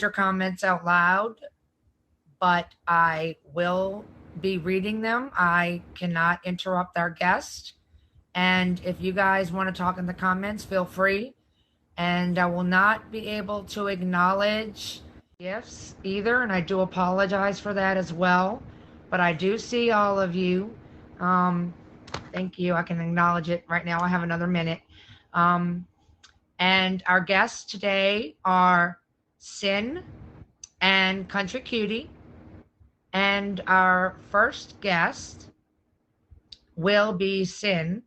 your comments out loud, but I will be reading them. I cannot interrupt our guest. And if you guys want to talk in the comments, feel free. And I will not be able to acknowledge gifts either. And I do apologize for that as well. But I do see all of you. Um, thank you. I can acknowledge it right now. I have another minute. Um, and our guests today are Sin and Country Cutie. And our first guest will be Sin.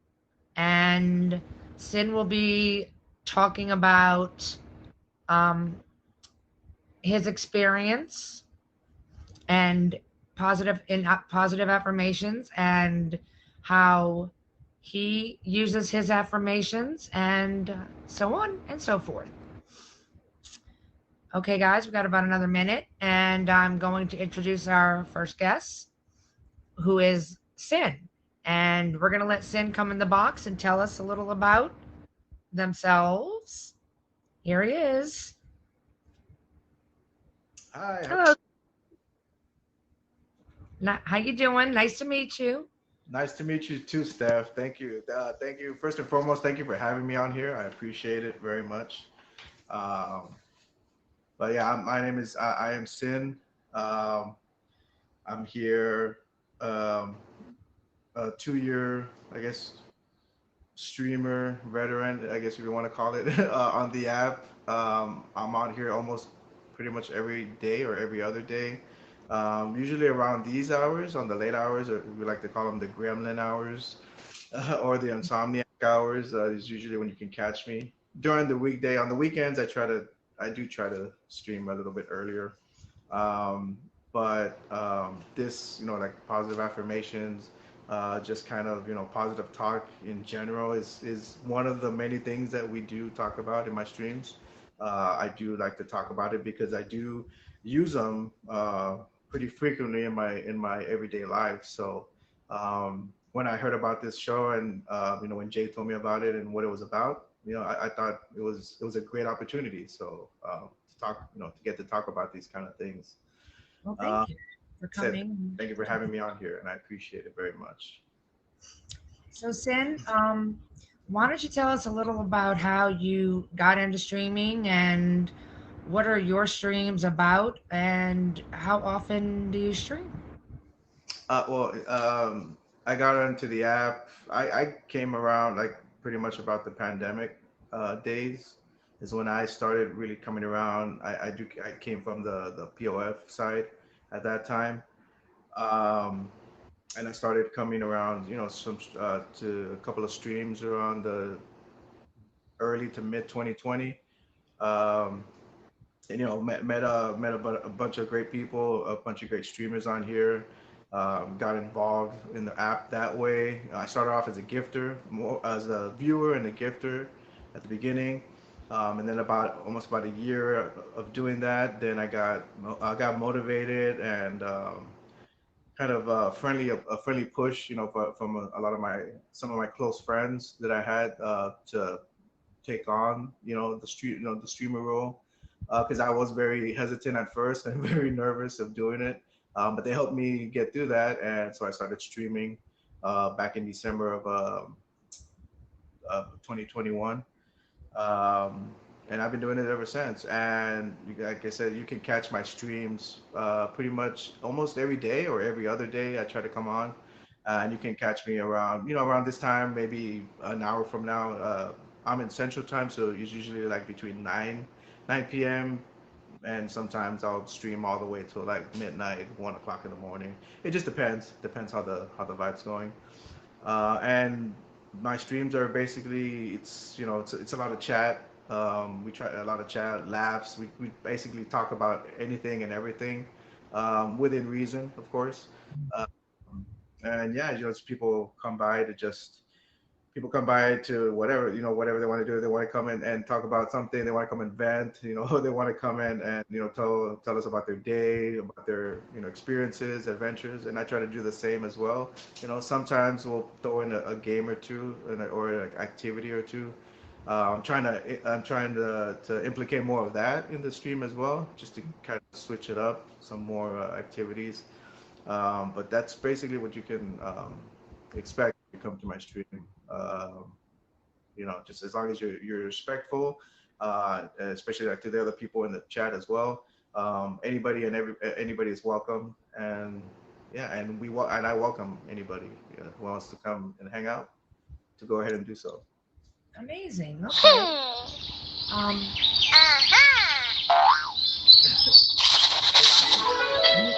And Sin will be talking about um, his experience and positive affirmations and how he uses his affirmations and so on and so forth. Okay, guys, we've got about another minute, and I'm going to introduce our first guest, who is Sin. And we're going to let Sin come in the box and tell us a little about themselves. Here he is. Hi. Hello. How you doing? Nice to meet you. Nice to meet you too, Steph. Thank you. Thank you. First and foremost, thank you for having me on here. I appreciate it very much. Um, but yeah, my name is I am Sin. Um, I'm here, um, a 2 year, I guess, streamer veteran, I guess if you want to call it, on the app. I'm on here almost pretty much every day or every other day. Usually around these hours, on the late hours, or we like to call them the gremlin hours, or the insomniac hours, is usually when you can catch me. During the weekday, on the weekends, I do try to stream a little bit earlier. Um, but this, like positive affirmations, just kind of, positive talk in general is one of the many things that we do talk about in my streams. I do like to talk about it because I do use them pretty frequently in my everyday life. So when I heard about this show and when Jay told me about it and what it was about, I thought it was a great opportunity. So to talk, to get to talk about these kind of things. Well, Uh, thank you for said coming. thank you for having me on here, and I appreciate it very much. So, Sin, why don't you tell us a little about how you got into streaming and what are your streams about and how often do you stream? Well, I got onto the app. I came around like pretty much about the pandemic days is when I started really coming around. I came from the POF side at that time, um, and I started coming around. Some to a couple of streams around the early to mid 2020. Um, and met a bunch of great people, a bunch of great streamers on here. Got involved in the app that way. I started off as a gifter, more as a viewer and a gifter at the beginning, and then almost about a year of doing that, then I got motivated and kind of a friendly push, from a lot of my some of my close friends that I had to take on, the streamer role, because I was very hesitant at first and very nervous of doing it. But they helped me get through that, and so I started streaming back in December of 2021. Um, and I've been doing it ever since. And like I said, you can catch my streams pretty much almost every day or every other day. I try to come on, and you can catch me around this time, maybe an hour from now. I'm in Central Time, so it's usually like between 9 p.m. and sometimes I'll stream all the way till like midnight, 1 o'clock in the morning. It just depends how the vibe's going. And my streams are basically it's a lot of chat. We try a lot of chat, laughs. We basically talk about anything and everything, within reason, of course. Um, and yeah, just people come by to whatever they want to do. They want to come in and talk about something. They want to come and vent. They want to come in and tell us about their day, about their experiences, adventures, and I try to do the same as well. Sometimes we'll throw in a game or two, or an activity or two, I'm trying to implicate more of that in the stream as well, just to kind of switch it up, some more activities. But that's basically what you can expect when you come to my stream. Um, just as long as you're respectful, especially like to the other people in the chat as well. Anybody is welcome, and yeah, and I welcome anybody who wants to come and hang out to go ahead and do so. Amazing. Okay. Um, Thank you.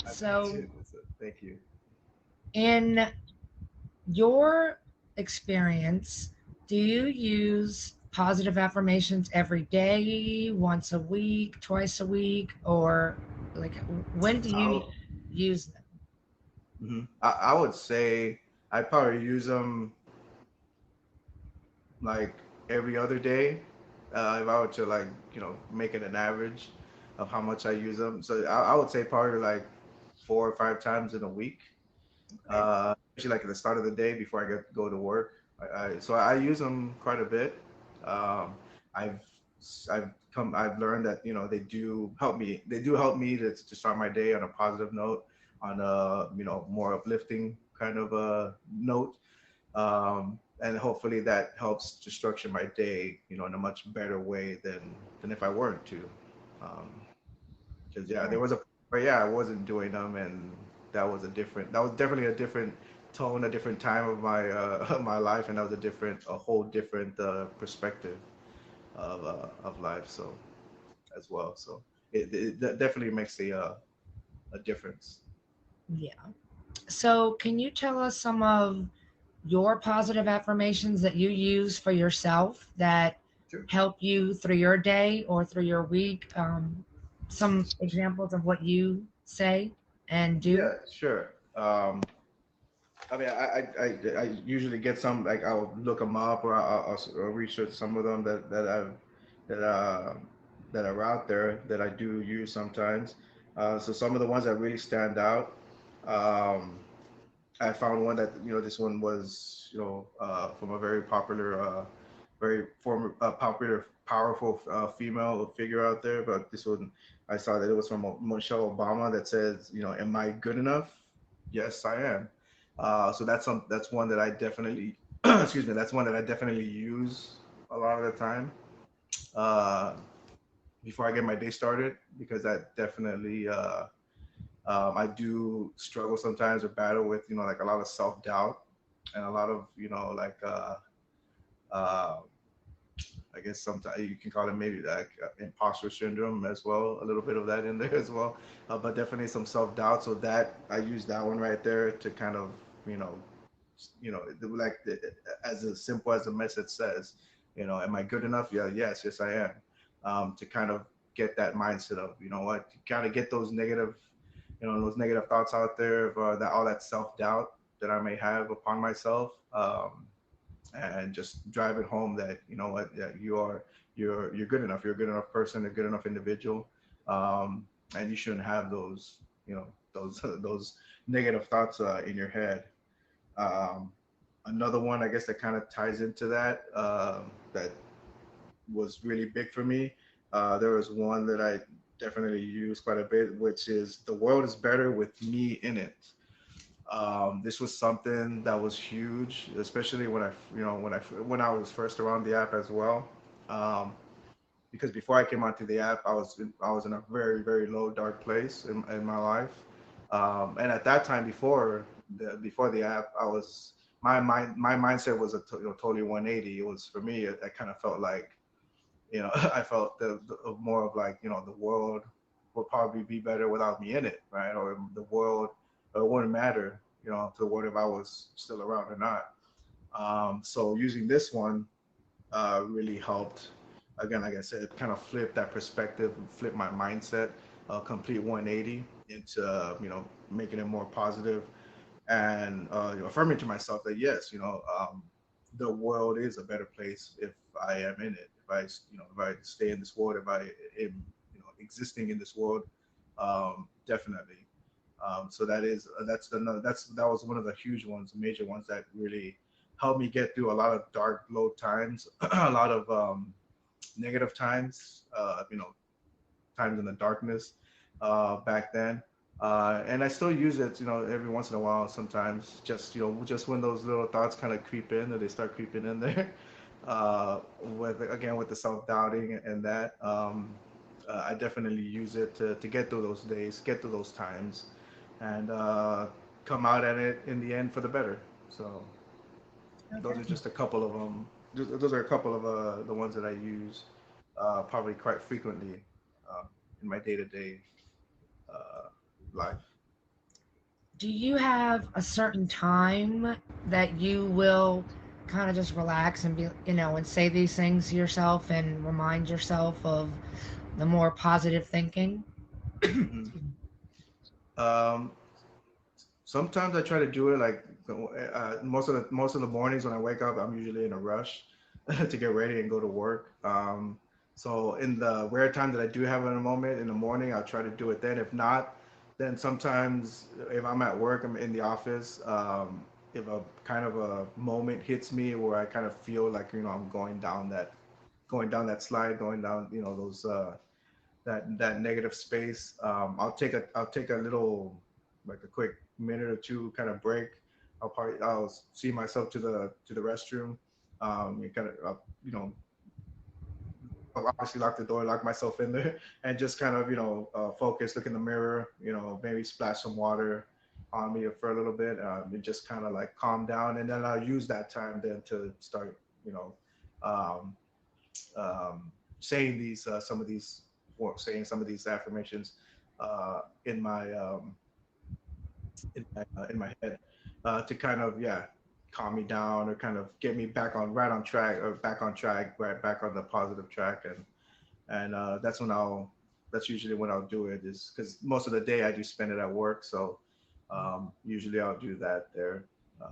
I so appreciate this. Thank you. in your experience, do you use positive affirmations every day, once a week, twice a week, or like when do you I'll, use them? I would say I'd probably use them like every other day. If I were to like, make it an average of how much I use them. So I would say probably like 4 or 5 times in a week. Okay. Especially like at the start of the day before I go to work. So I use them quite a bit. Um, I've I've learned that they do help me. They do help me to start my day on a positive note, on a more uplifting kind of a note, and hopefully that helps to structure my day, in a much better way than if I weren't to. Um, because yeah, there Right. was a but yeah, I wasn't doing them, and that was definitely a different tone, a different time of my of my life, and that was a whole different perspective of life. So as well, so it that definitely makes a difference. Yeah. So, can you tell us some of your positive affirmations that you use for yourself that Sure. help you through your day or through your week? Some examples of what you say and do? Yeah, sure. I mean, I usually get some, like I'll look them up, or I'll research some of them that that are out there that I do use sometimes. So some of the ones that really stand out. Um, I found one that this one was from a very former popular powerful female figure out there. But this one I saw that it was from Michelle Obama that says, "Am I good enough? Yes, I am." So that's one that I definitely excuse me. That's one that I definitely use a lot of the time uh, before I get my day started, because that definitely I do struggle sometimes or battle with, like a lot of self doubt and a lot of, uh, I guess sometimes you can call it maybe like imposter syndrome as well, a little bit of that in there as well, but definitely some self doubt. So that I use that one right there to kind of, you know, like as simple as the message says, am I good enough? Yeah, yes, I am. To kind of get that mindset of, what, to kind of get those negative thoughts out there, of that all that self doubt that I may have upon myself, and just drive it home that what, yeah, you're good enough. You're a good enough person, a good enough individual, and you shouldn't have those those those negative thoughts in your head. Um, Another one, I guess, that kind of ties into that, that was really big for me. There was one that I definitely use quite a bit, which is "The world is better with me in it." This was something that was huge, especially when I was first around the app as well. Um, because before I came onto the app, I was in a very very low dark place in my life, and at that time before the app, my mindset was totally 180. It was for me. I kind of felt like I felt more of like the world would probably be better without me in it, right? Or the world, it wouldn't matter, to the world if I was still around or not. So using this one really helped. Again, like I said, kind of flip that perspective, flip my mindset, complete 180 into making it more positive, and affirming to myself that yes, the world is a better place if I am in it. If I, if I stay in this world, if I am, existing in this world, definitely. So that was one of the huge ones, major ones that really helped me get through a lot of dark, low times, a lot of negative times, times in the darkness back then. And I still use it, every once in a while. Sometimes, just when those little thoughts kind of creep in, or they start creeping in there, with the self doubting and that, I definitely use it to get through those days, get through those times, and come out at it in the end for the better. So those are Okay. just a couple of them. Those are a couple of the ones that I use probably quite frequently in my day to day life. Do you have a certain time that you will kind of just relax and be, and say these things to yourself and remind yourself of the more positive thinking? Hmm. Um, Sometimes I try to do it like most of the mornings when I wake up, I'm usually in a rush to get ready and go to work. So in the rare time that I do have in a moment in the morning, I'll try to do it then. If not, then sometimes if I'm at work, I'm in the office. If a kind of a moment hits me where I kind of feel like I'm going down that slide, going down those that negative space. I'll take a little, like a quick minute or two kind of break. I'll see myself to the restroom. And kind of I'll obviously lock the door, lock myself in there, and just kind of focus, look in the mirror, maybe splash some water on me for a little bit, and just kind of like calm down, and then I'll use that time then to start you know um, saying these some of these or saying some of these affirmations in my head to kind of calm me down or kind of get me back on right on track or back on track right back on the positive track and that's usually when I'll do it is because most of the day I do spend it at work, so usually I'll do that there. Um,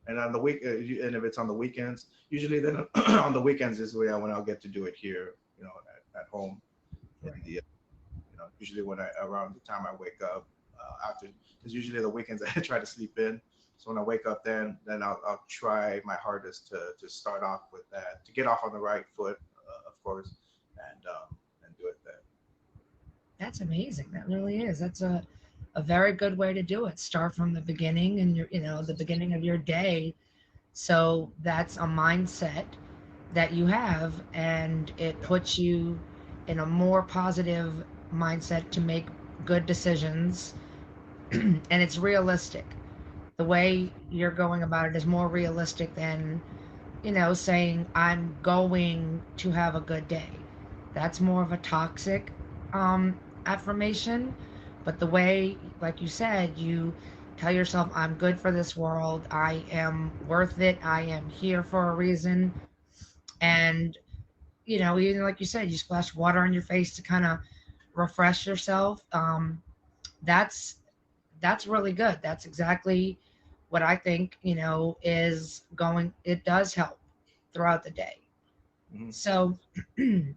and on the week, and if it's on the weekends, usually then on the weekends is when I'll get to do it here, at home in Right. the usually when I around the time I wake up after because usually the weekends I try to sleep in. So when I wake up, then I'll try my hardest to start off with that to get off on the right foot, of course, and do it then. That's amazing. That really is. That's a very good way to do it. Start from the beginning and the beginning of your day. So that's a mindset that you have, and it Yeah. puts you in a more positive mindset to make good decisions. And it's realistic. The way you're going about it is more realistic than, saying, I'm going to have a good day. That's more of a toxic affirmation. But the way, like you said, you tell yourself, I'm good for this world. I am worth it. I am here for a reason. And, even like you said, you splash water on your face to kind of refresh yourself. That's that's really good. That's exactly what I think, is going, it does help throughout the day. Hmm. So, do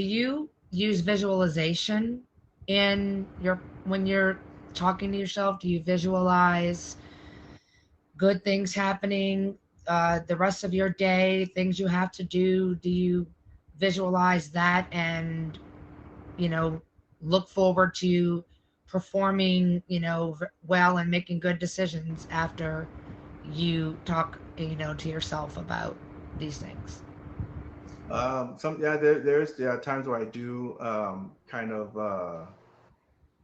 you use visualization in when you're talking to yourself? Do you visualize good things happening, the rest of your day, things you have to do? Do you visualize that and, you know, look forward to performing, well and making good decisions after you talk, to yourself about these things? There's times where I do kind of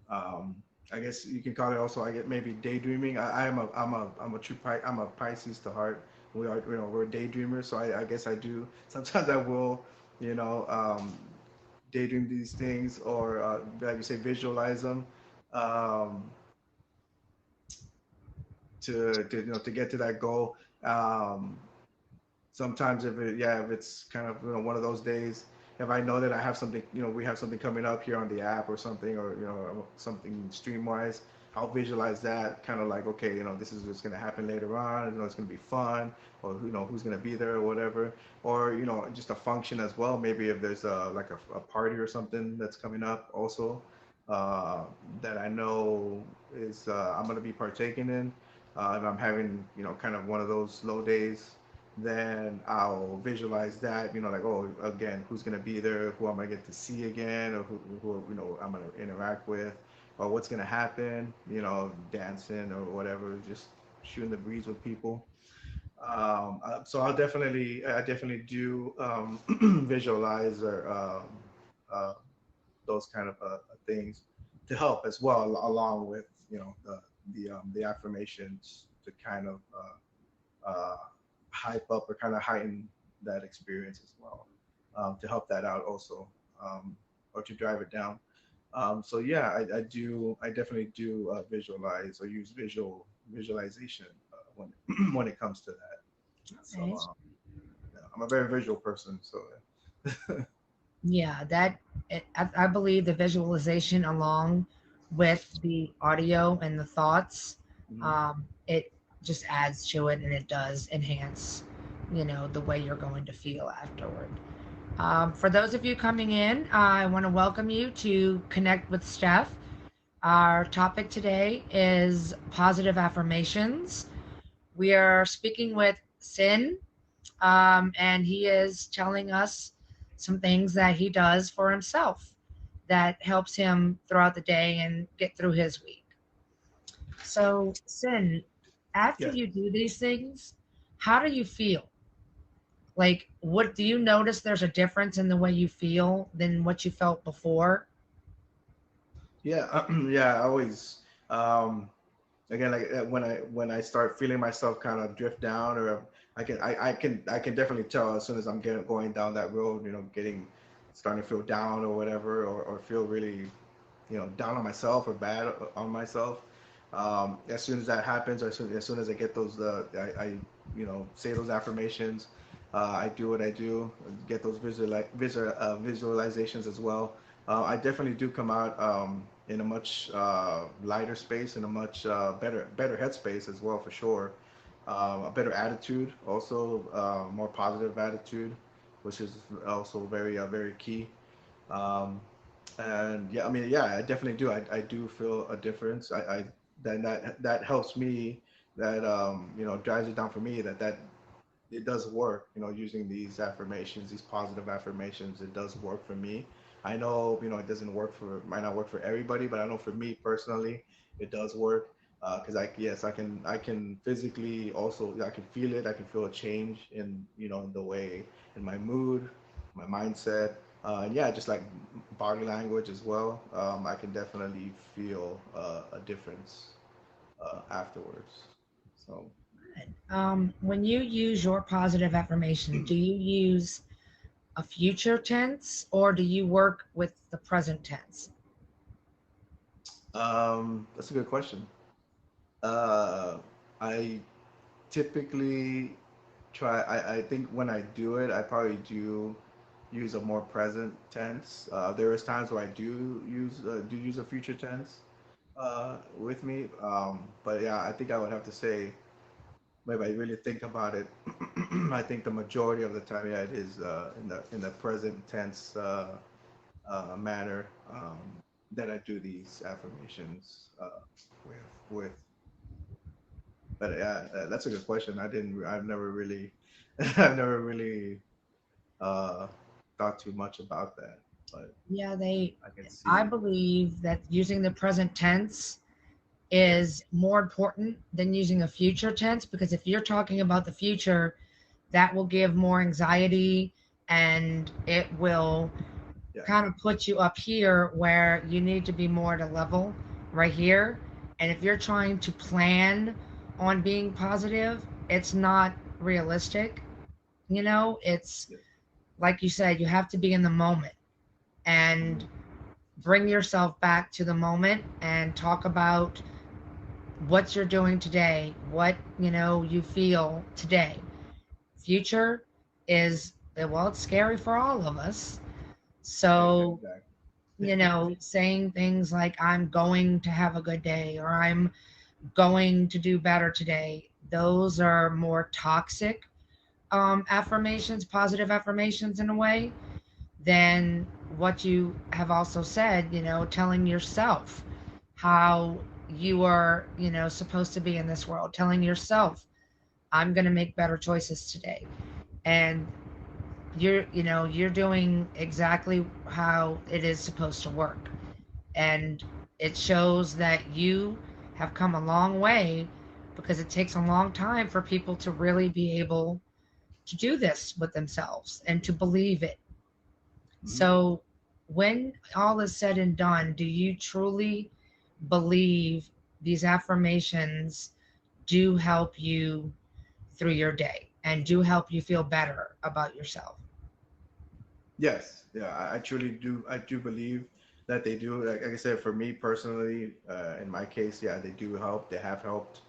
um, I guess you can call it also I get maybe daydreaming. I'm a Pisces to heart. We're daydreamers, so I guess I do sometimes I will you know daydream these things or like you say visualize them um, to to get to that goal. Sometimes if it's kind of one of those days, if I know that I have something, we have something coming up here on the app or something, or something stream wise, I'll visualize that kind of like, okay, this is what's going to happen later on. It's going to be fun, or who's going to be there or whatever, or just a function as well. Maybe if there's like a party or something that's coming up also, uh, that I know is I'm going to be partaking in. If I'm having, kind of one of those slow days, then I'll visualize that, like, oh, again, who's going to be there, who I'm going to get to see again, or who I'm going to interact with, or what's going to happen, dancing or whatever, just shooting the breeze with people. So I definitely do visualize or uh, those kind of things to help as well, along with the affirmations to kind of hype up or kind of heighten that experience as well, to help that out also, or to drive it down. So yeah, I definitely do visualize or use visualization when when it comes to that. So Okay. yeah, I'm a very visual person. So Yeah, I believe the visualization along with the audio and the thoughts, mhm. it just adds to it and it does enhance, the way you're going to feel afterward. For those of you coming in, I want to welcome you to Connect with Steph. Our topic today is positive affirmations. We are speaking with Sin, and he is telling us some things that he does for himself that helps him throughout the day and get through his week. So, Sin, after Yes. you do these things, how do you feel? Like, what do you notice there's a difference in the way you feel than what you felt before? Yeah, yeah. I always, um, again, like when I start feeling myself kind of drift down, or I can definitely tell as soon as I'm getting going down that road, getting starting to feel down or whatever, or feel really, down on myself or bad on myself. As soon as that happens, or as soon as I get those, say those affirmations, I do what I do, get those visualizations as well. I definitely do come out in a much lighter space, in a much better headspace as well, for sure. A better attitude, also more positive attitude, which is also very key. Um, and yeah, I mean, yeah, I definitely do. I do feel a difference. Then that helps me. That drives it down for me. That it does work. Using these affirmations, these positive affirmations, it does work for me. I know, it doesn't work for might not work for everybody, but I know for me personally, it does work. Because I can physically also, I can feel it. I can feel a change in in the way, in my mood, my mindset, and yeah, just like body language as well. I can definitely feel a difference afterwards. So. When you use your positive affirmation, do you use a future tense or do you work with the present tense? That's a good question. Uh, I typically I think when I do it, I probably do use a more present tense. There is times where I do use a future tense with me. But yeah, I think I would have to say, if I really think about it, I think the majority of the time, yeah, it is in the present tense manner, that I do these affirmations with with. But yeah, that's a good question. I've never really, I've never really uh, thought too much about that. But Yeah, I can I see. believe that using the present tense is more important than using a future tense because if you're talking about the future, that will give more anxiety and it will Yeah, kind of put you up here where you need to be more at a level right here. And if you're trying to plan on being positive, it's not realistic. It's yeah, like you said, you have to be in the moment and mhm, bring yourself back to the moment and talk about what you're doing today, what you feel today. Future is well, it's scary for all of us. So, exactly. saying things like I'm going to have a good day or I'm going to do better today, those are more toxic affirmations, positive affirmations in a way, than what you have also said, telling yourself how you are, supposed to be in this world, telling yourself, I'm going to make better choices today. And you're doing exactly how it is supposed to work. And it shows that you have come a long way, because it takes a long time for people to really be able to do this with themselves and to believe it. Mhm. So, when all is said and done, do you truly believe these affirmations do help you through your day and do help you feel better about yourself? Yes, yeah, I truly do. I do believe that they do. Like I said, for me personally, in my case, yeah, they do help. They have helped.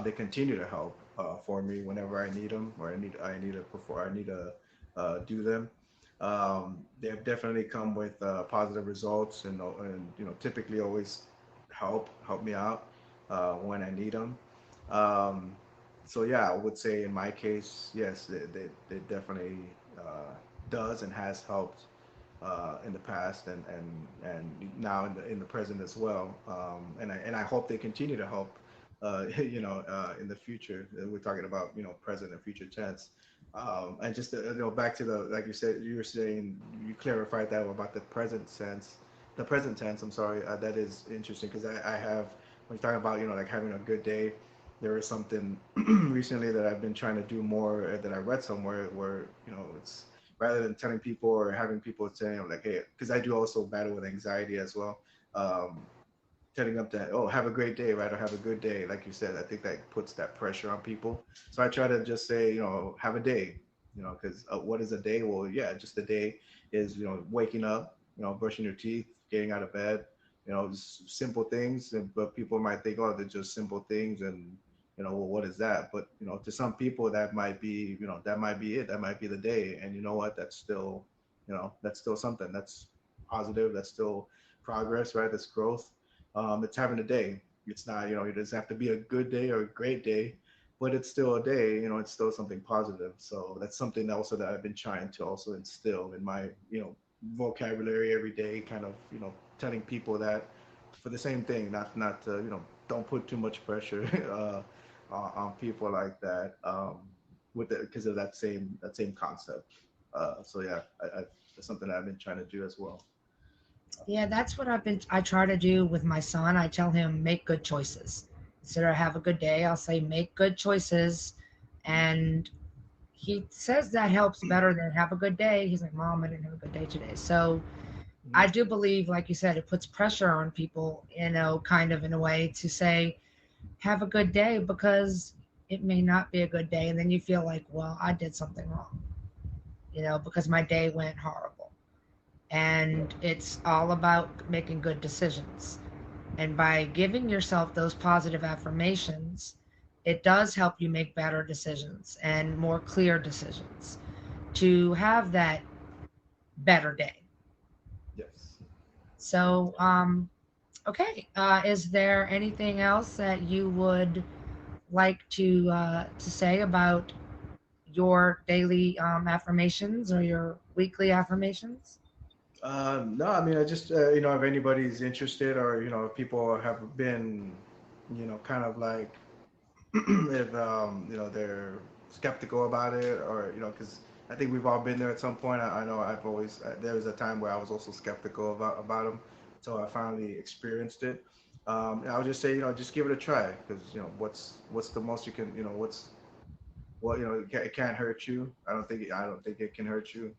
They continue to help for me whenever I need them, or I need to before I need to do them. They have definitely come with positive results, and typically always help me out when I need them. Um, so yeah, I would say in my case, yes, they definitely does and has helped in the past and now in the present as well. And I hope they continue to help. In the future. We're talking about present and future tense. And just back to the like you were saying you clarified that about the present tense. I'm sorry. That is interesting because I have when you're talking about like having a good day. There is something recently that I've been trying to do more that I read somewhere where it's rather than telling people or having people saying like, hey, because I do also battle with anxiety as well. Um, Telling them that, oh, have a great day, right? Or have a good day. Like you said, I think that puts that pressure on people. So I try to just say, have a day, because what is a day? Well, yeah, just a day is, waking up, brushing your teeth, getting out of bed, just simple things. But people might think, oh, they're just simple things. And, well, what is that? But, to some people, that might be it. That might be the day. And you know what? That's still something. That's positive. That's still progress, right? That's growth. It's having a day. It's not, it doesn't have to be a good day or a great day, but it's still a day. It's still something positive. So that's something also that I've been trying to also instill in my, vocabulary every day. Kind of, telling people that for the same thing, not to, don't put too much pressure on people like that. With it because of that same concept. So yeah, that's something that I've been trying to do as well. Yeah, that's what I try to do with my son. I tell him, make good choices. Instead of have a good day, I'll say, make good choices. And he says that helps better than have a good day. He's like, Mom, I didn't have a good day today. So I Mhm. do believe, like you said, it puts pressure on people, kind of in a way to say, have a good day, because it may not be a good day. And then you feel like, well, I did something wrong, because my day went horrible. And it's all about making good decisions. And by giving yourself those positive affirmations, it does help you make better decisions and more clear decisions to have that better day. Yes. So, okay. Is there anything else that you would like to say about your daily affirmations or your weekly affirmations? No, I mean, I just, if anybody's interested or, if people have been, kind of like, if, they're skeptical about it or, because I think we've all been there at some point. I know there was a time where I was also skeptical about them until I finally experienced it. I would just say, just give it a try because, what's the most you can, it can't hurt you. I don't think it can hurt you.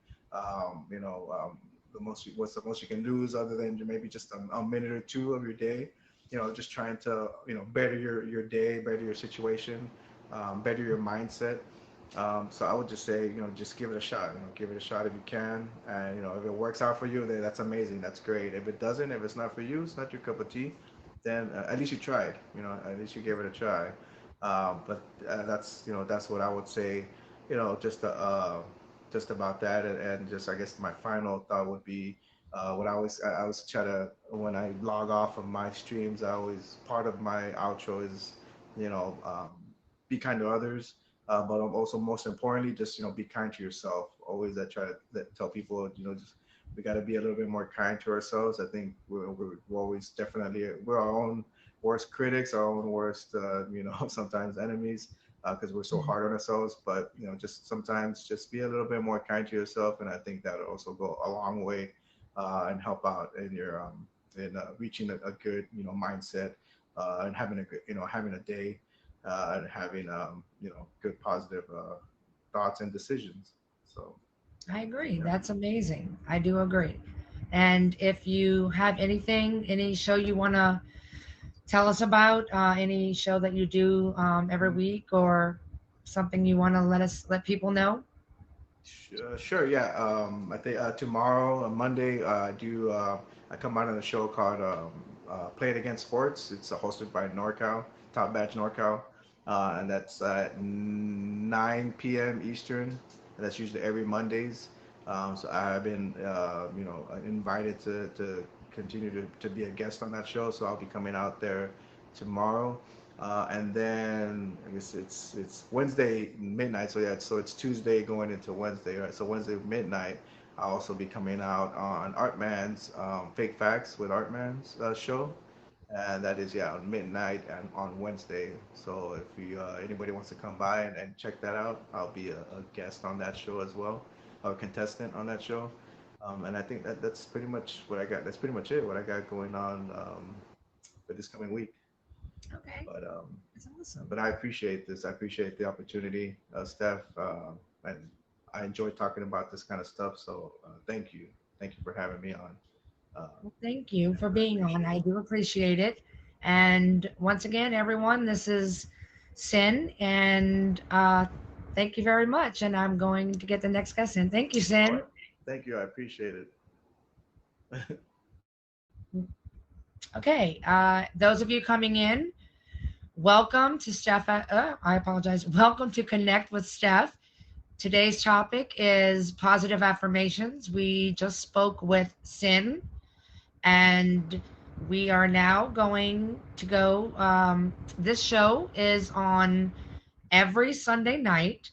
What's the most you can lose other than maybe just a minute or two of your day. Just trying to better your day, better your situation, better your mindset. So I would just say just give it a shot. Give it a shot if you can, and if it works out for you, then that's amazing. That's great. If it doesn't, if it's not for you, it's not your cup of tea, then at least you tried. At least you gave it a try. But that's what I would say. Just about that, and just I guess my final thought would be what I always try to when I log off of my streams. I always part of my outro is you know um, be kind to others, but also most importantly, just be kind to yourself. Always I try to tell people just we got to be a little bit more kind to ourselves. I think we're always definitely we're our own worst critics, our own worst, sometimes enemies, because we're so hard on ourselves. But just sometimes just be a little bit more kind to yourself, and I think that'll also go a long way and help out in your in reaching a good mindset and having a good having a day and having good positive thoughts and decisions. So I agree. yeah. That's amazing. I do agree. And if you have anything, any show you want to tell us about, any show that you do every Mhm. week, or something you want to let people know? Sure, yeah. I think tomorrow, Monday, I come out on a show called Play It Against Sports. It's hosted by NorCal, Top Batch NorCal, and that's at 9 p.m. Eastern. And that's usually every Mondays. So I've been, invited to continue to be a guest on that show. So I'll be coming out there tomorrow. And then I guess it's Wednesday midnight. So yeah, so it's Tuesday going into Wednesday, right? So Wednesday midnight, I'll also be coming out on Artman's Fake Facts with Artman's show, and that is yeah on midnight and on Wednesday. So if you anybody wants to come by and check that out, I'll be a guest on that show as well, or a contestant on that show. And I think that's pretty much what I got. That's pretty much it. What I got going on for this coming week. Okay, But that's awesome. I appreciate this. I appreciate the opportunity, Steph, and I enjoy talking about this kind of stuff. So thank you for having me on, Well, thank you for I being on. appreciate I it. do appreciate it. And once again, everyone, this is Sin, and thank you very much. And I'm going to get the next guest in. Thank you, All Sin. right, thank you. I appreciate it. Okay, those of you coming in, welcome to Steph. I apologize. Welcome to Connect with Steph. Today's topic is positive affirmations. We just spoke with Sin, and we are now going to go. This show is on every Sunday night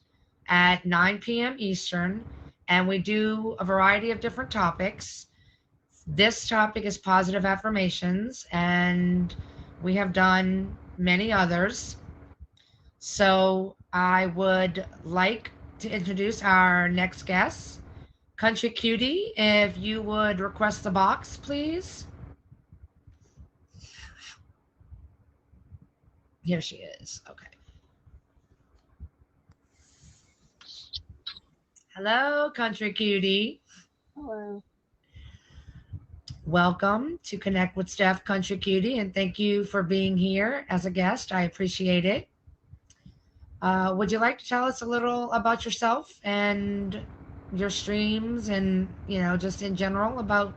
at 9 p.m. Eastern, and we do a variety of different topics. This topic is positive affirmations, and we have done many others. So I would like to introduce our next guest, Country Cutie. If you would request the box, please. Here she is. Okay. Hello, Country Cutie. Hello. Welcome to Connect with Steph, Country Cutie, and thank you for being here as a guest. I appreciate it. Would you like to tell us a little about yourself and your streams, and just in general about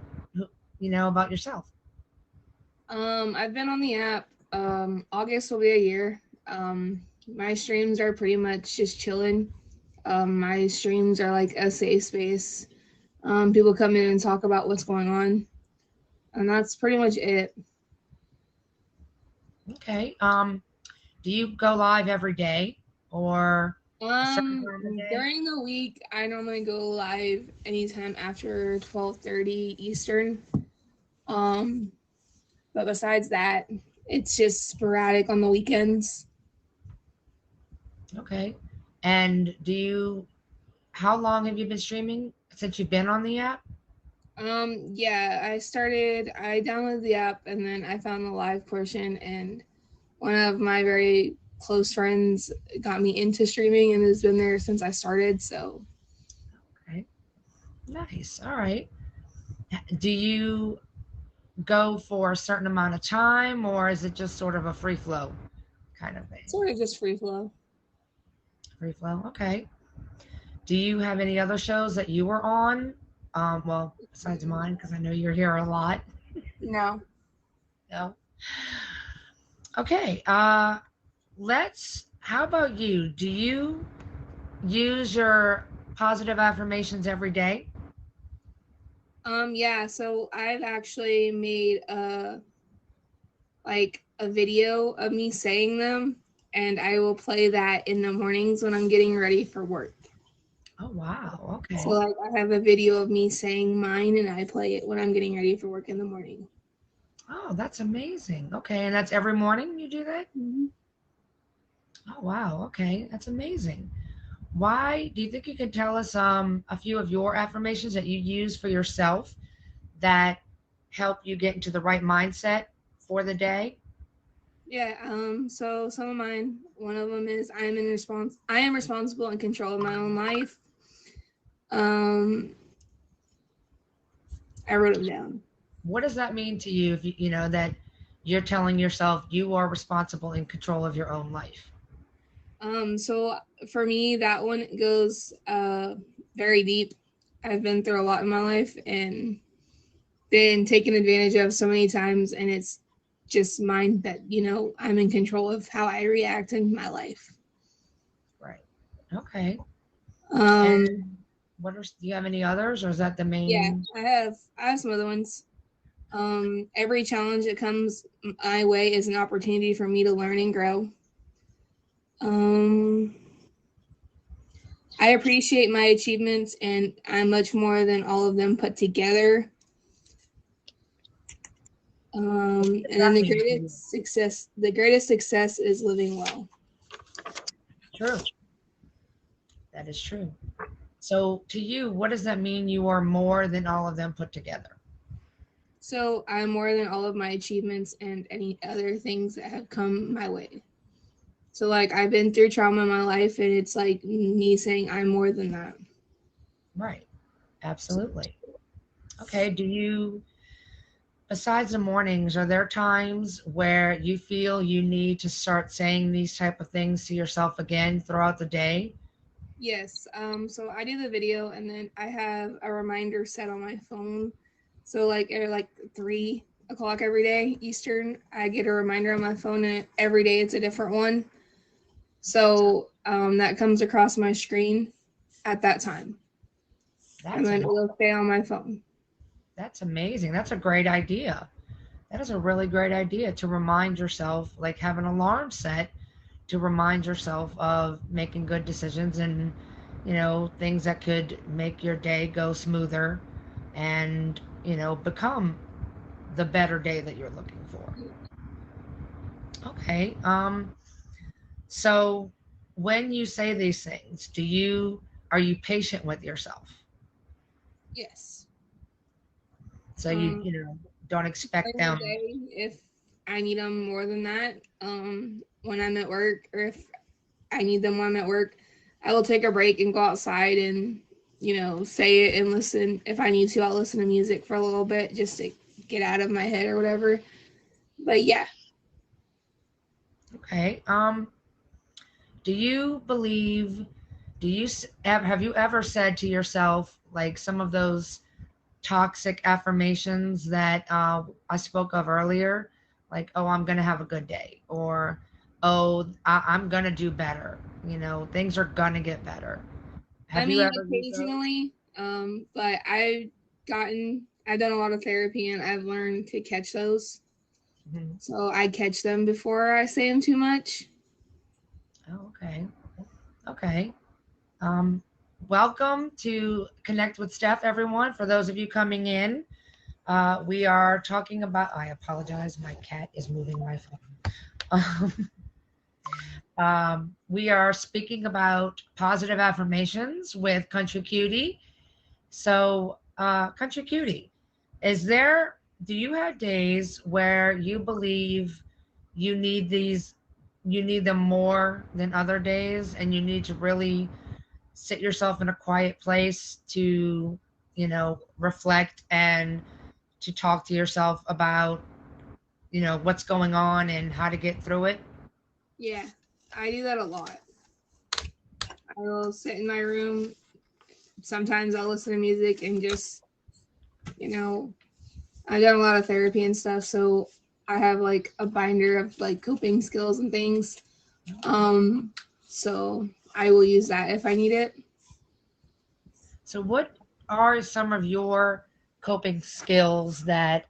about yourself? I've been on the app. August will be a year. My streams are pretty much just chilling. My streams are like a safe space. People come in and talk about what's going on, and that's pretty much it. Okay. Do you go live every day or a certain Um, time of day? During the week, I normally go live anytime after 12:30 Eastern. Um, but besides that, it's just sporadic on the weekends. Okay. And how long have you been streaming since you've been on the app? Yeah, I downloaded the app and then I found the live portion, and one of my very close friends got me into streaming and has been there since I started. So, Okay. Nice. All right. Do you go for a certain amount of time, or is it just sort of a free flow kind of thing? sort of just free flow. Free flow. Okay. Do you have any other shows that you were on? Well, besides mine, because I know you're here a lot. No. No. Okay. How about you? Do you use your positive affirmations every day? Yeah, so I've actually made a video of me saying them, and I will play that in the mornings when I'm getting ready for work. Oh, wow. So Okay. like I have a video of me saying mine and I play it when I'm getting ready for work in the morning. Oh, that's amazing. Okay, and that's every morning you do that? Mm-hmm. Oh, wow. Okay, that's amazing. Why do you think you could tell us a few of your affirmations that you use for yourself that help you get into the right mindset for the day? Yeah, so some of mine, one of them is I am responsible and control of my own life. Um, I wrote them down. What does that mean to you if you know that you're telling yourself you are responsible in control of your own life? So for me, that one goes very deep. I've been through a lot in my life and been taken advantage of so many times, and it's just mine that, I'm in control of how I react in my life. Right. Okay. And Um, do you have any others or is that the yeah, main? I have some other ones. Every challenge that comes my way is an opportunity for me to learn and grow. Um, I appreciate my achievements, and I'm much more than all of them put together. What does And then that mean to you? the greatest success is living well. True. That is true. So to you, what does that mean you are more than all of them put together? So I'm more than all of my achievements and any other things that have come my way. So like I've been through trauma in my life, and it's like me saying I'm more than that. Right. Absolutely. Okay. Besides the mornings, are there times where you feel you need to start saying these type of things to yourself again throughout the day? Yes. So I do the video, and then I have a reminder set on my phone. So like at like 3 o'clock every day Eastern, I get a reminder on my phone, and every day it's a different one. So that comes across my screen at that time, and That's then am- it'll stay on my phone. that's amazing. That's a great idea. That is a really great idea to remind yourself, like have an alarm set to remind yourself of making good decisions and, things that could make your day go smoother and, become the better day that you're looking for. Okay. So when you say these things, are you patient with yourself? Yes. So Um, don't expect during the them. day, if I need them more than that, when I'm at work, or if I need them when I'm at work, I will take a break and go outside and, say it and listen. If I need to, I'll listen to music for a little bit just to get out of my head or whatever. But yeah, Okay. Do you believe, have you ever said to yourself, like some of those toxic affirmations that I spoke of earlier, like, oh, I'm going to have a good day, or, oh, I'm going to do better. Things are going to get better. I Have you mean, ever used those? occasionally, but I've done a lot of therapy, and I've learned to catch those. Mhm. So I catch them before I say them too much. Oh, okay. Okay. Um, Welcome to Connect with Steph, everyone. For those of you coming in, we are talking about, I apologize, my cat is moving my phone. We are speaking about positive affirmations with Country Cutie. So, Country Cutie, do you have days where you believe you need these, you need them more than other days, and you need to really sit yourself in a quiet place to, reflect and to talk to yourself about, what's going on and how to get through it? Yeah, I do that a lot. I will sit in my room. Sometimes I'll listen to music and just, you know, I've done a lot of therapy and stuff, so I have like a binder of like coping skills and things. Um, so I will use that if I need it. So, what are some of your coping skills that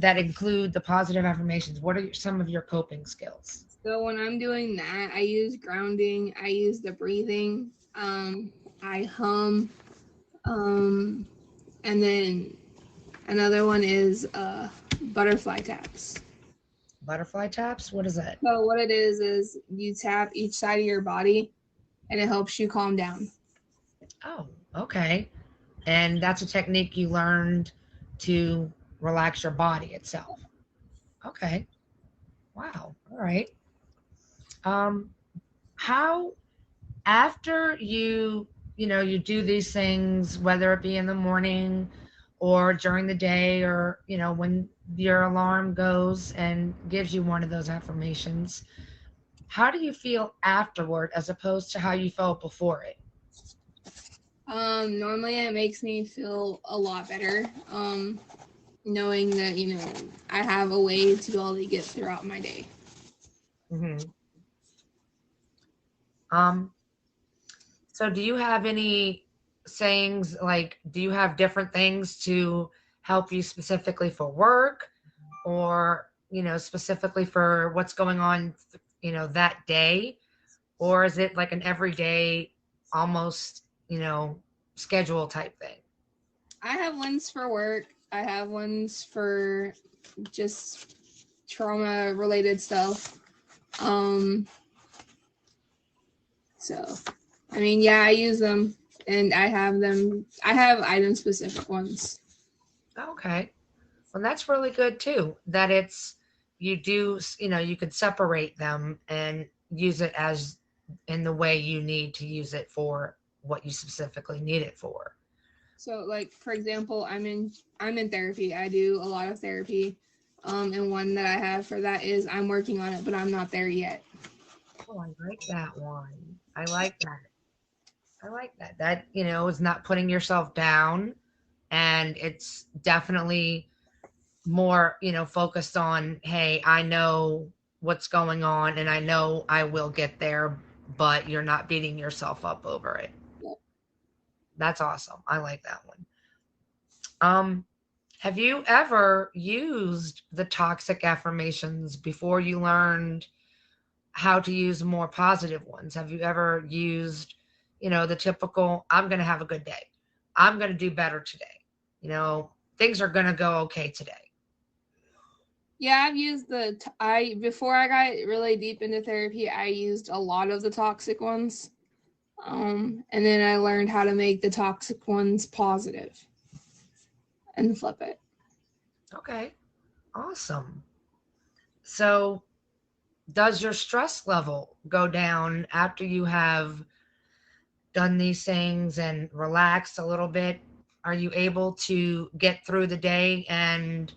include the positive affirmations? What are some of your coping skills? So when I'm doing that, I use grounding, I use the breathing, I hum, um, and then Another one is butterfly taps. Butterfly taps? What is that? So what it is you tap each side of your body, and it helps you calm down. Oh, okay. And that's a technique you learned to relax your body itself. Okay. Wow. All right. Um, how after you do these things, whether it be in the morning or during the day, or when your alarm goes and gives you one of those affirmations, how do you feel afterward as opposed to how you felt before it? Normally it makes me feel a lot better. Knowing that I have a way to be able to get throughout my day. Hmm. um so do you have any sayings, like, do you have different things to help you specifically for work, or specifically for what's going on that day, or is it like an everyday, almost schedule type thing? I have ones for work. I have ones for just trauma related stuff. Um, so, I mean, yeah, I use them and I have them. I have item specific ones. Okay. Well, that's really good too, that it's you do you could separate them and use it as in the way you need to use it for what you specifically need it for. So, like for example, I'm in therapy. I do a lot of therapy. And one that I have for that is I'm working on it, but I'm not there yet. Oh, I like that one. I like that. I like that. That, is not putting yourself down, and it's definitely more, focused on, hey, I know what's going on and I know I will get there, but you're not beating yourself up over it. That's awesome. I like that one. Um, have you ever used the toxic affirmations before you learned how to use more positive ones? Have you ever used, the typical, I'm going to have a good day. I'm going to do better today. You know, things are going to go okay today. Yeah, I've used I before I got really deep into therapy, I used a lot of the toxic ones. And then I learned how to make the toxic ones positive and flip it. Okay. Awesome. So, does your stress level go down after you have done these things and relaxed a little bit? Are you able to get through the day and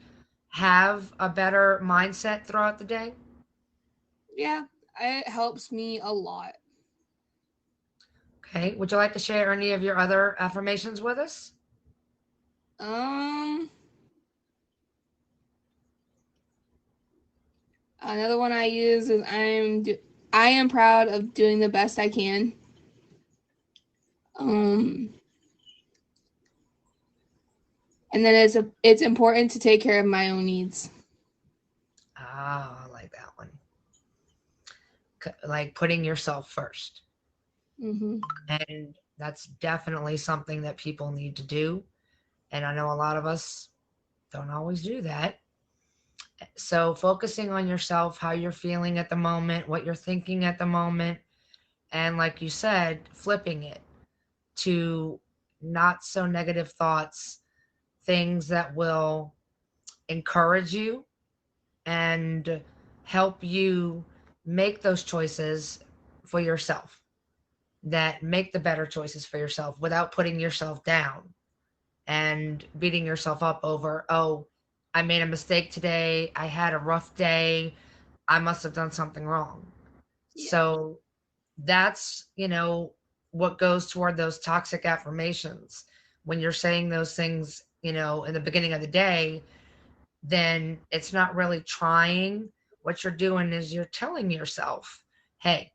have a better mindset throughout the day? Yeah, it helps me a lot. Okay. Would you like to share any of your other affirmations with us? Um, Another one I use is I am proud of doing the best I can. Um, and then it's important to take care of my own needs. Ah, I like that one. Like putting yourself first. Mm-hmm. And that's definitely something that people need to do. And I know a lot of us don't always do that. So, focusing on yourself, how you're feeling at the moment, what you're thinking at the moment, and like you said, flipping it to not so negative thoughts, things that will encourage you and help you make those choices for yourself, that make the better choices for yourself without putting yourself down and beating yourself up over, oh, I made a mistake today. I had a rough day. I must have done something wrong. Yeah. So that's, what goes toward those toxic affirmations. When you're saying those things, in the beginning of the day, then it's not really trying. What you're doing is you're telling yourself, hey,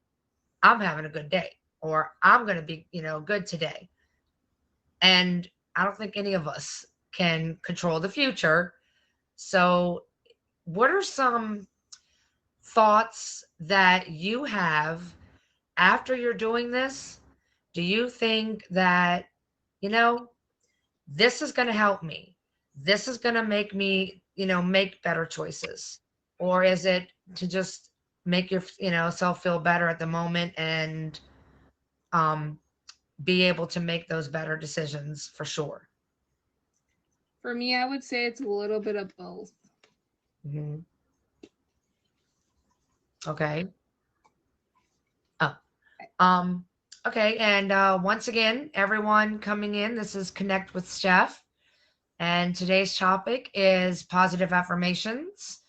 I'm having a good day, or I'm going to be, good today. And I don't think any of us can control the future. So, what are some thoughts that you have after you're doing this? Do you think that, you know, this is going to help me? this is going to make me, make better choices? Or is it to just make your, self feel better at the moment and um, be able to make those better decisions for sure? For me, I would say it's a little bit of both. Hmm. Okay. Oh, um, okay. And once again, everyone coming in, this is Connect with Steph. And today's topic is positive affirmations.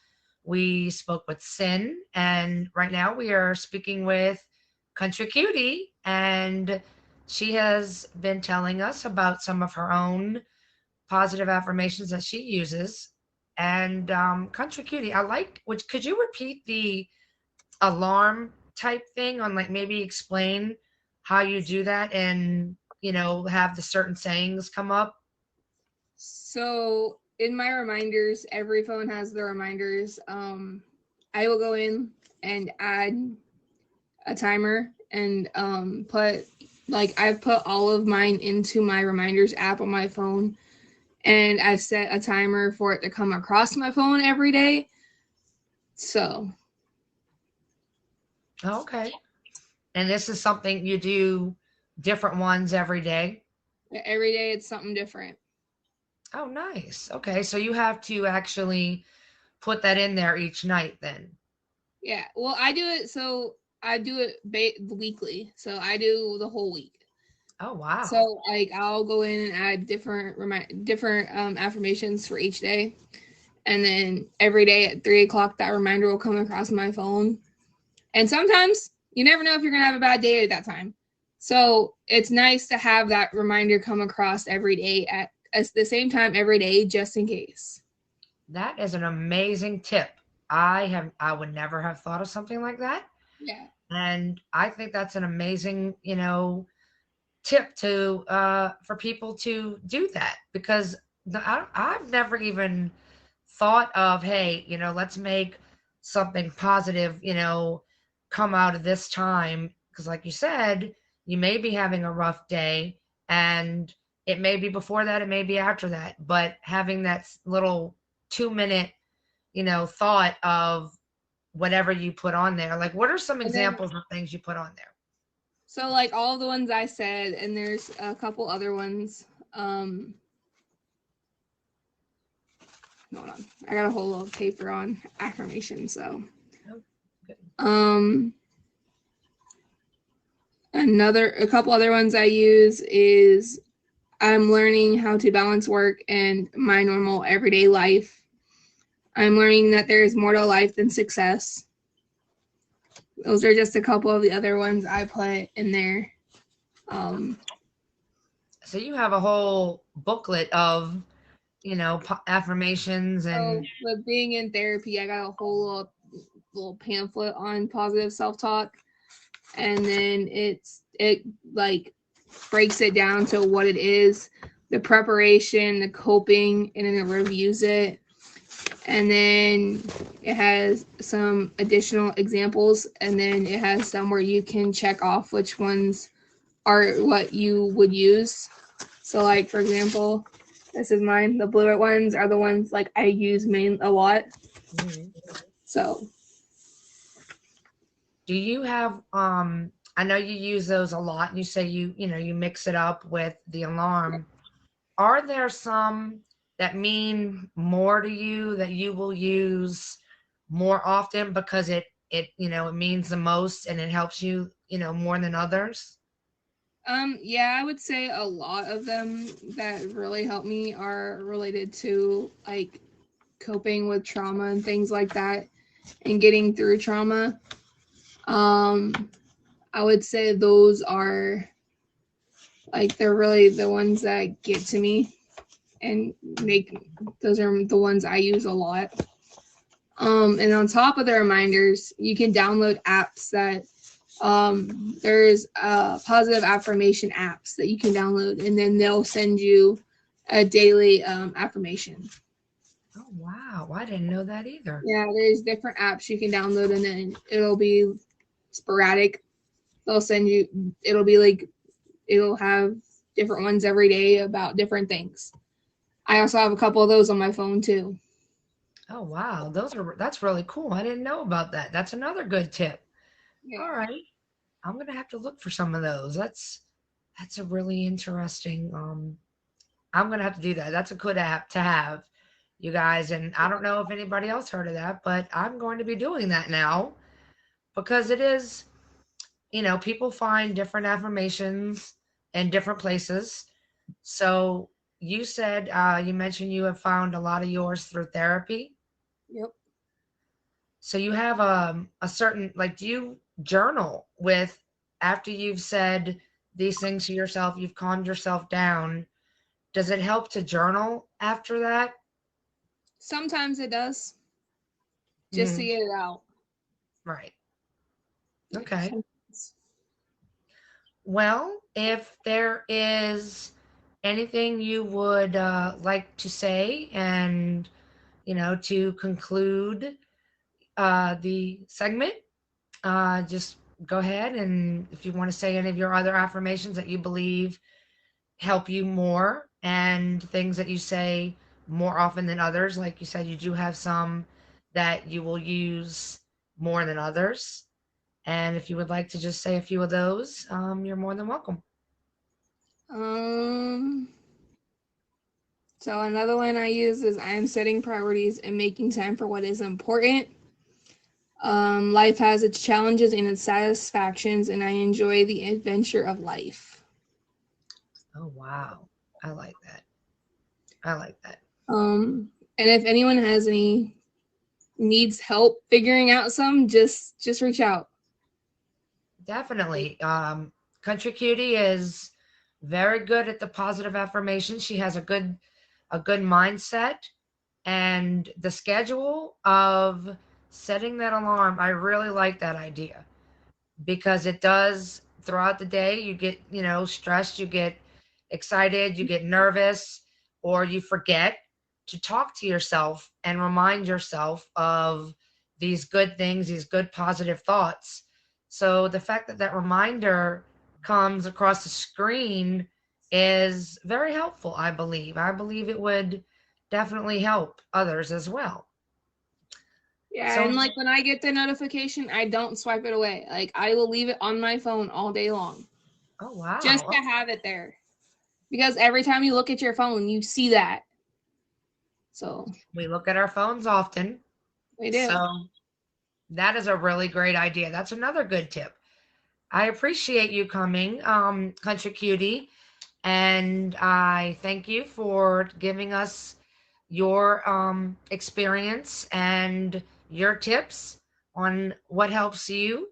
We spoke with Sin, and right now we are speaking with Country Cutie, and she has been telling us about some of her own positive affirmations that she uses. And Country Cutie, I like. Which could you repeat the alarm type thing on, like, maybe explain how you do that and have the certain sayings come up? So in my reminders, every phone has the reminders. I will go in and add a timer and put like I've put all of mine into my reminders app on my phone, and I've set a timer for it to come across my phone every day. So Okay. And this is something you do different ones every day? every day it's something different. Oh, nice. Okay. So you have to actually put that in there each night then. Yeah. Well, I do it so I do it weekly. So I do the whole week. Oh, wow. So like I'll go in and add different affirmations for each day, and then every day at 3 o'clock that reminder will come across my phone. And sometimes you never know if you're gonna have a bad day at that time, so it's nice to have that reminder come across every day at the same time every day, just in case. That is an amazing tip. I would never have thought of something like that. Yeah. And I think that's an amazing, tip to for people to do that, because I've never even thought of, hey, let's make something positive, come out of this time, because like you said, you may be having a rough day, and it may be before that, it may be after that, but having that little 2 minute, thought of whatever you put on there. Like, what are some And then examples of things you put on there? so like all the ones I said, and there's a couple other ones. Hold on, I got a whole little paper on affirmation. So Oh, good. um a couple other ones I use is I'm learning how to balance work and my normal everyday life. I'm learning that there is more to life than success. Those are just a couple of the other ones I put in there. Um, So you have a whole booklet of, affirmations so and with being in therapy, I got a whole little pamphlet on positive self talk, and then it like breaks it down to what it is, the preparation, the coping, and then it reviews it. And then it has some additional examples, and then it has some where you can check off which ones are what you would use. So like for example, this is mine. The blue ones are the ones like I use a lot. Mhm. So Do you have I know you use those a lot, and you say you mix it up with the alarm. Are there some that mean more to you that you will use more often because it means the most and it helps you, more than others? yeah, I would say a lot of them that really help me are related to like coping with trauma and things like that and getting through trauma. Um, I would say those are like they're really the ones that get to me and make those are the ones I use a lot. And on top of the reminders, you can download apps that there's positive affirmation apps that you can download, and then they'll send you a daily affirmation. Oh, wow. I didn't know that either. Yeah, there's different apps you can download, and then it'll be sporadic. They'll send you. It'll be like it'll have different ones every day about different things. I also have a couple of those on my phone too. Oh, wow. That's really cool. I didn't know about that. That's another good tip. All Yeah. right. I'm gonna have to look for some of those. That's a really interesting. I'm gonna have to do that. That's a good app to have, you guys. And I don't know if anybody else heard of that, but I'm going to be doing that now because it is, people find different affirmations in different places. So you mentioned you have found a lot of yours through therapy. Yep. So you have a certain, like, do you journal with, after you've said these things to yourself, you've calmed yourself down? Does it help to journal after that? Sometimes it does, just to Hmm. get it out. Right. Yeah. Okay. Sometimes. Well, if there is anything you would like to say, and to conclude the segment, just go ahead, and if you want to say any of your other affirmations that you believe help you more, and things that you say more often than others. Like you said, you do have some that you will use more than others. And if you would like to just say a few of those, you're more than welcome. Um. So another one I use is I am setting priorities and making time for what is important. Life has its challenges and its satisfactions, and I enjoy the adventure of life. Oh, wow. I like that. I like that. And if anyone has any needs help figuring out some, just reach out. Definitely. Country Cutie is very good at the positive affirmation. She has a good mindset, and the schedule of setting that alarm. I really like that idea because it does, throughout the day, you get, stressed, you get excited, you get nervous, or you forget to talk to yourself and remind yourself of these good things, these good positive thoughts. So the fact that that reminder comes across the screen is very helpful, I believe. I believe it would definitely help others as well. Yeah, So, and like when I get the notification, I don't swipe it away. Like I will leave it on my phone all day long oh, just wow. to have it there. Because every time you look at your phone, you see that. So We look at our phones often. we do. So that is a really great idea. That's another good tip. I appreciate you coming, Country Cutie, and I thank you for giving us your experience and your tips on what helps you.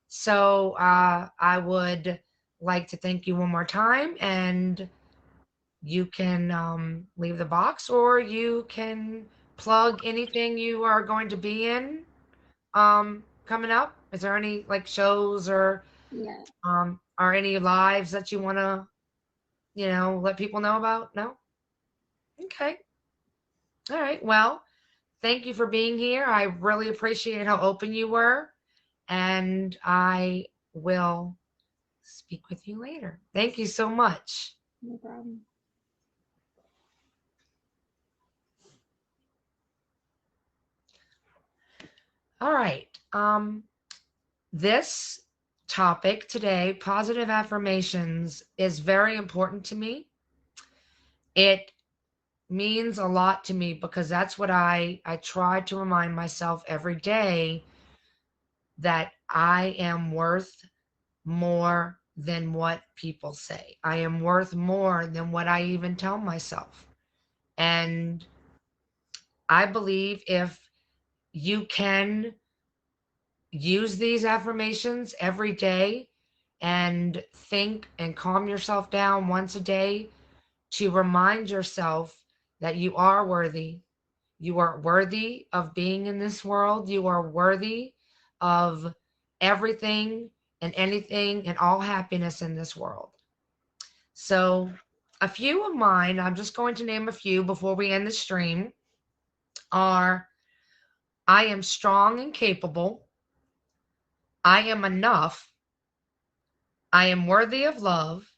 So I would like to thank you one more time, and you can leave the box, or you can plug anything you are going to be in coming up. Is there any, like, shows Yeah. or any lives that you want to, let people know about? No? Okay. All right. Well, thank you for being here. I really appreciate how open you were, and I will speak with you later. Thank you so much. No problem. All right. This topic today, positive affirmations, is very important to me. It means a lot to me because that's what I try to remind myself every day, that I am worth more than what people say. I am worth more than what I even tell myself. And I believe if you can use these affirmations every day and think and calm yourself down once a day to remind yourself that you are worthy. You are worthy of being in this world. You are worthy of everything and anything and all happiness in this world. So, a few of mine, I'm just going to name a few before we end the stream, are: I am strong and capable. I am enough. I am worthy of love.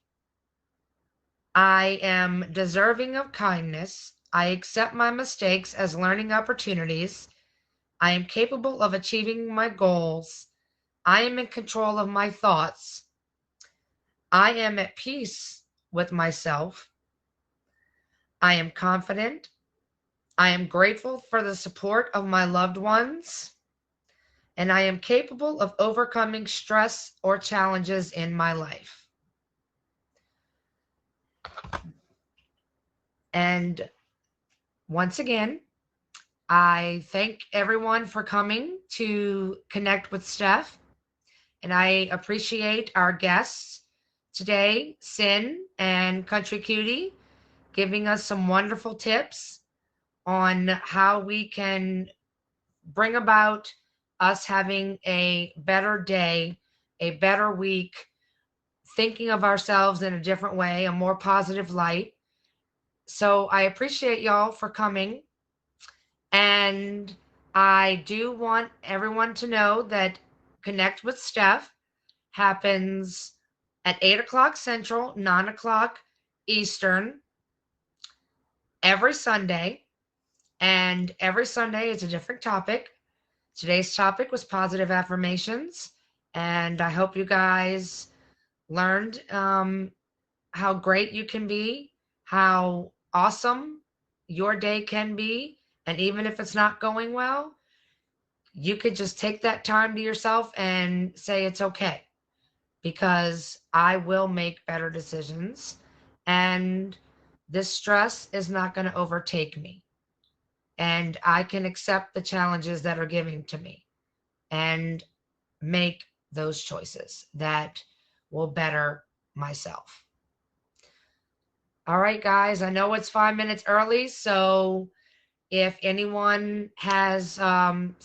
I am deserving of kindness. I accept my mistakes as learning opportunities. I am capable of achieving my goals. I am in control of my thoughts. I am at peace with myself. I am confident. I am grateful for the support of my loved ones. And I am capable of overcoming stress or challenges in my life. And once again, I thank everyone for coming to connect with Steph. And I appreciate our guests today, Sin and Country Cutie, giving us some wonderful tips on how we can bring about us having a better day, a better week, thinking of ourselves in a different way, a more positive light. So I appreciate y'all for coming. And I do want everyone to know that Connect with Steph happens at 8 o'clock Central, 9 o'clock Eastern every Sunday. And every Sunday is a different topic. Today's topic was positive affirmations. And I hope you guys learned how great you can be, how awesome your day can be. And even if it's not going well, you could just take that time to yourself and say it's okay because I will make better decisions and this stress is not going to overtake me. And I can accept the challenges that are given to me and make those choices that will better myself. All right, guys, I know it's 5 minutes early, so if anyone has some